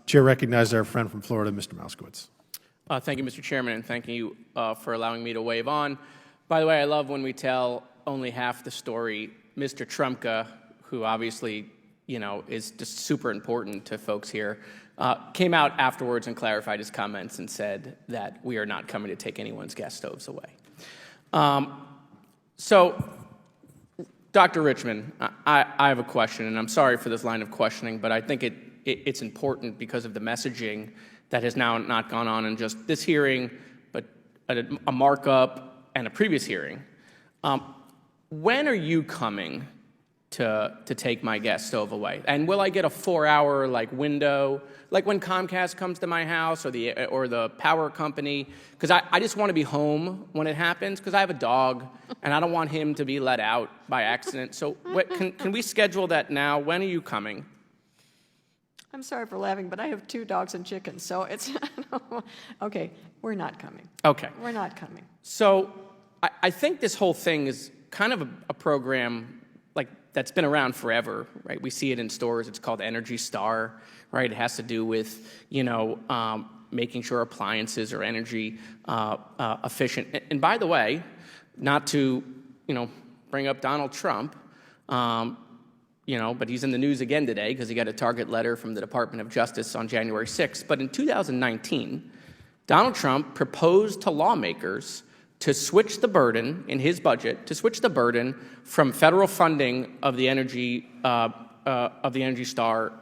Chair recognizes our friend from Florida, Mr. Moskowitz. Thank you, Mr. Chairman, and thank you for allowing me to wave on. By the way, I love when we tell only half the story. Mr. Trumka, who obviously, is just super important to folks here, came out afterwards and clarified his comments and said that we are not coming to take anyone's gas stoves away. So, Dr. Richmond, I have a question, and I'm sorry for this line of questioning, but I think it's important because of the messaging that has now not gone on in just this hearing, but a markup and a previous hearing. When are you coming to take my gas stove away? And will I get a 4-hour window, like when Comcast comes to my house or the power company? Because I just want to be home when it happens, because I have a dog and I don't want him to be let out by accident. So can we schedule that now? When are you coming? I'm sorry for laughing, but I have 2 dogs and chickens, so it's okay. We're not coming. Okay. We're not coming. So I think this whole thing is kind of a program that's been around forever, right? We see it in stores. It's called Energy Star, right? It has to do with making sure appliances are energy efficient. And by the way, not to bring up Donald Trump. But he's in the news again today because he got a target letter from the Department of Justice on January 6th. But in 2019, Donald Trump proposed to lawmakers to switch the burden in his budget, from federal funding of the Energy Star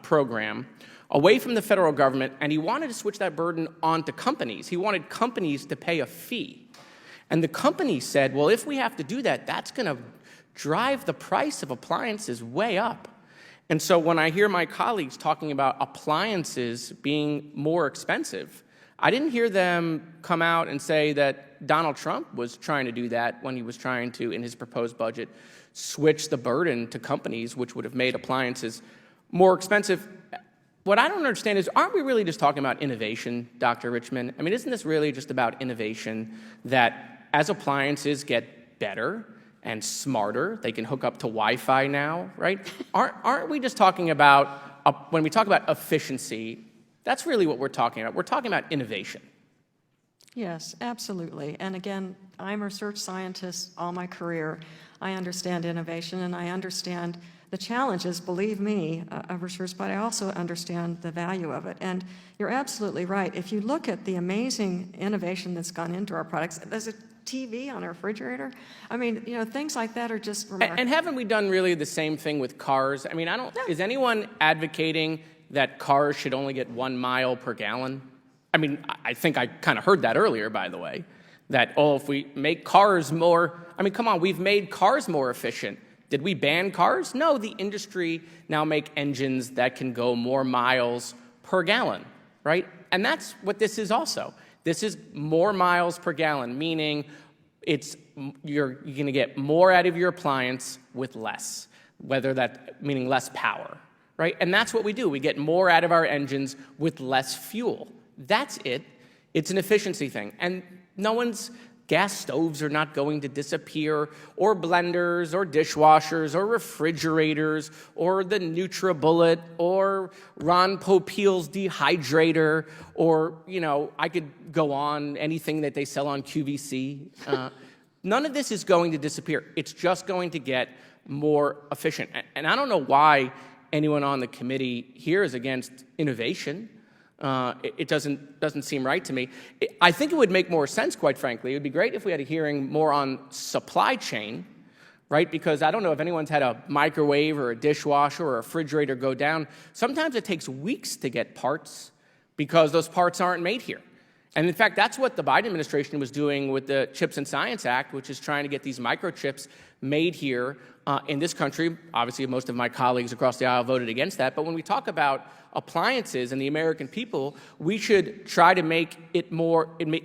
program away from the federal government, and he wanted to switch that burden onto companies. He wanted companies to pay a fee. And the companies said, well, if we have to do that, that's going to drive the price of appliances way up. And so when I hear my colleagues talking about appliances being more expensive, I didn't hear them come out and say that Donald Trump was trying to do that when he was trying to, in his proposed budget, switch the burden to companies, which would have made appliances more expensive. What I don't understand is, aren't we really just talking about innovation, Dr. Richmond? I mean, isn't this really just about innovation, that as appliances get better and smarter, they can hook up to Wi-Fi now, right? Aren't we just talking about, when we talk about efficiency, that's really what we're talking about. We're talking about innovation. Yes, absolutely. And again, I'm a research scientist all my career. I understand innovation and I understand the challenges, believe me, of research, but I also understand the value of it. And you're absolutely right. If you look at the amazing innovation that's gone into our products, there's a TV on a refrigerator. I mean, things like that are just remarkable. And haven't we done really the same thing with cars? I mean, is anyone advocating that cars should only get 1 mile per gallon? I mean, I think I kind of heard that earlier, by the way, that, if we make cars more, I mean, come on, we've made cars more efficient. Did we ban cars? No, the industry now make engines that can go more miles per gallon, right? And that's what this is also. This is more miles per gallon, meaning you're going to get more out of your appliance with less, meaning less power, right? And that's what we do. We get more out of our engines with less fuel. That's it. It's an efficiency thing. And gas stoves are not going to disappear, or blenders, or dishwashers, or refrigerators, or the NutriBullet, or Ron Popeil's dehydrator, or, I could go on, anything that they sell on QVC. None of this is going to disappear. It's just going to get more efficient. And I don't know why anyone on the committee here is against innovation. It doesn't seem right to me. I think it would make more sense, quite frankly. It would be great if we had a hearing more on supply chain, right? Because I don't know if anyone's had a microwave or a dishwasher or a refrigerator go down. Sometimes it takes weeks to get parts because those parts aren't made here. And in fact, that's what the Biden administration was doing with the Chips and Science Act, which is trying to get these microchips made here in this country. Obviously, most of my colleagues across the aisle voted against that. But when we talk about appliances and the American people, we should try to make it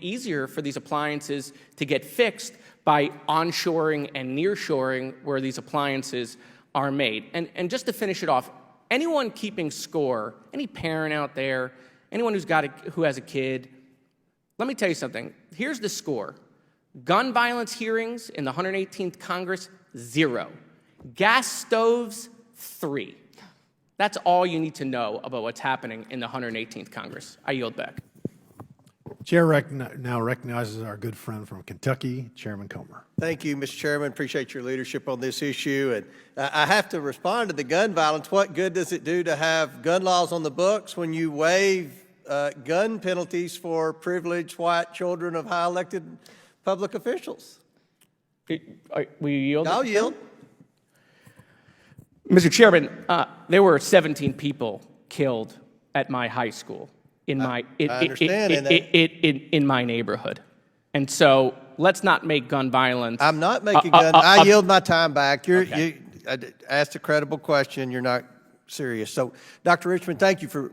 easier for these appliances to get fixed by onshoring and nearshoring where these appliances are made. And just to finish it off, anyone keeping score, any parent out there, anyone who has a kid, let me tell you something. Here's the score. Gun violence hearings in the 118th Congress, 0. Gas stoves, 3. That's all you need to know about what's happening in the 118th Congress. I yield back. Chair now recognizes our good friend from Kentucky, Chairman Comer. Thank you, Mr. Chairman. Appreciate your leadership on this issue. And I have to respond to the gun violence. What good does it do to have gun laws on the books when you waive gun penalties for privileged white children of high elected public officials? Will you yield? I'll yield. Mr. Chairman, there were 17 people killed at my high school in my in my neighborhood, and so let's not make gun violence. I'm not making gun. I yield my time back. Okay. I asked a credible question. You're not serious. So, Dr. Richmond, thank you for